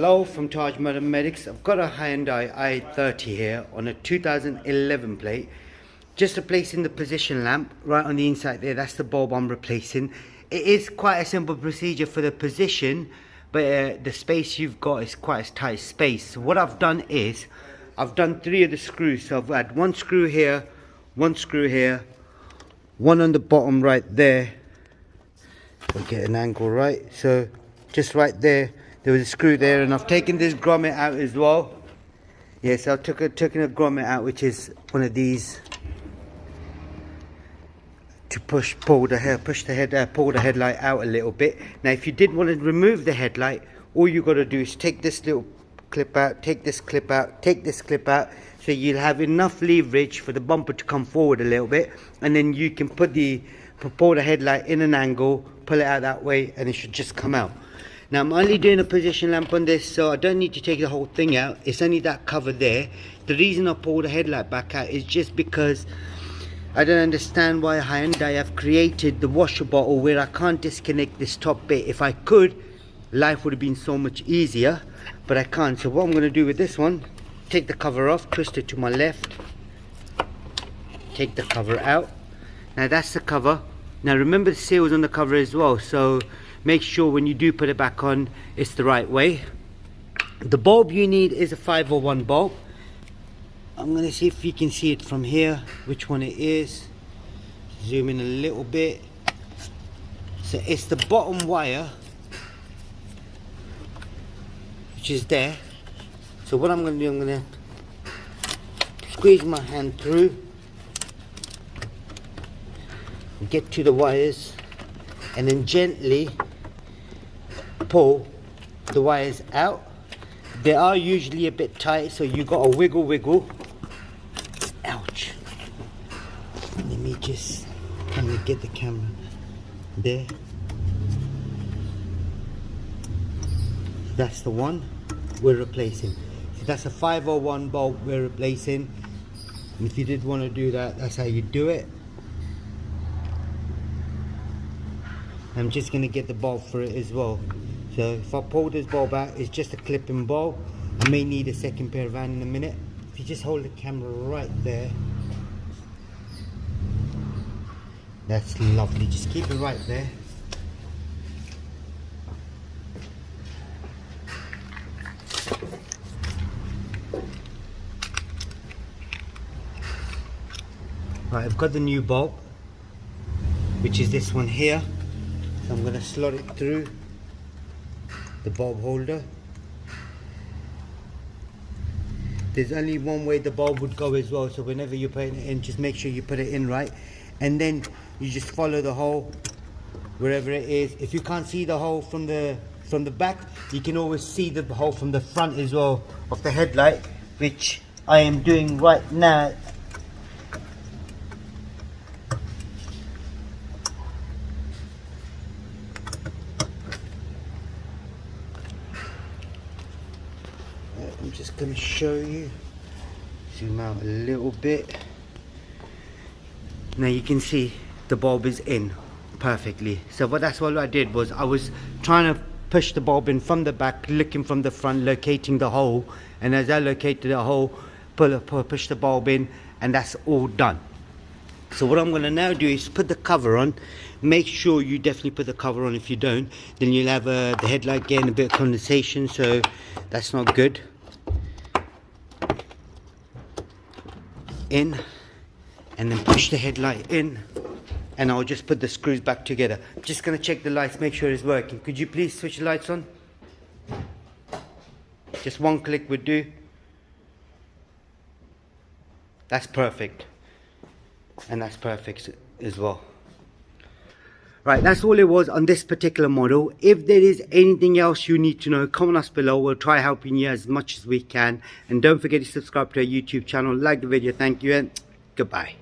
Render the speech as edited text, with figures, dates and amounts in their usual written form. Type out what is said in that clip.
Hello from Tajmotormedics. I've got a Hyundai i30 here on a 2011 plate. Just replacing the position lamp right on the inside there. That's the bulb I'm replacing. It is quite a simple procedure for the position, but the space you've got is quite a tight space. So what I've done is, I've done 3 of the screws. So I've had 1 screw here, 1 screw here, 1 on the bottom right there. I'll get an angle right. So just right there. There was a screw there, and I've taken this grommet out as well. Yes, I took a grommet out, which is one of these to pull the headlight out a little bit. Now, if you did want to remove the headlight, all you got to do is take this little clip out, take this clip out, take this clip out, so you'll have enough leverage for the bumper to come forward a little bit, and then you can pull the headlight in an angle, pull it out that way, and it should just come out. Now, I'm only doing a position lamp on this, so I don't need to take the whole thing out. It's only that cover there. The reason I pulled the headlight back out is just because I don't understand why Hyundai have created the washer bottle where I can't disconnect this top bit. If I could, life would have been so much easier, but I can't. So what I'm going to do with this one, take the cover off, twist it to my left, take the cover out. Now that's the cover. Now remember the seal's on the cover as well, so make sure when you do put it back on, it's the right way. The bulb you need is a 501 bulb. I'm going to see if you can see it from here, which one it is. Zoom in a little bit. So it's the bottom wire, which is there. So what I'm going to do, I'm going to squeeze my hand through, get to the wires, and then gently pull the wires out. They are usually a bit tight, so you got to wiggle. Ouch. Let me just kind of get the camera there. That's the one we're replacing. So that's a 501 bulb we're replacing. And if you did want to do that, that's how you do it. I'm just going to get the bulb for it as well. So if I pull this bulb out, it's just a clipping bulb. I may need a second pair of hands in a minute. If you just hold the camera right there. That's lovely. Just keep it right there. Right, I've got the new bulb, which is this one here. So I'm going to slot it through the bulb holder. There's only one way the bulb would go as well, so whenever you're putting it in, just make sure you put it in right, and then you just follow the hole wherever it is. If you can't see the hole from the back, you can always see the hole from the front as well of the headlight, which I am doing right now. I'm just going to show you, zoom out a little bit. Now you can see the bulb is in perfectly. So that's what I did, was I was trying to push the bulb in from the back, looking from the front, locating the hole, and as I located the hole, push the bulb in, and that's all done. So what I'm going to now do is put the cover on. Make sure you definitely put the cover on. If you don't, then you'll have the headlight getting a bit of condensation, so that's not good. In, and then push the headlight in, and I'll just put the screws back together. I'm just going to check the lights, make sure it's working. Could you please switch the lights on? Just one click would do. That's perfect, and that's perfect as well. Right, that's all it was on this particular model. If there is anything else you need to know, comment us below. We'll try helping you as much as we can. And don't forget to subscribe to our YouTube channel, like the video. Thank you, and goodbye.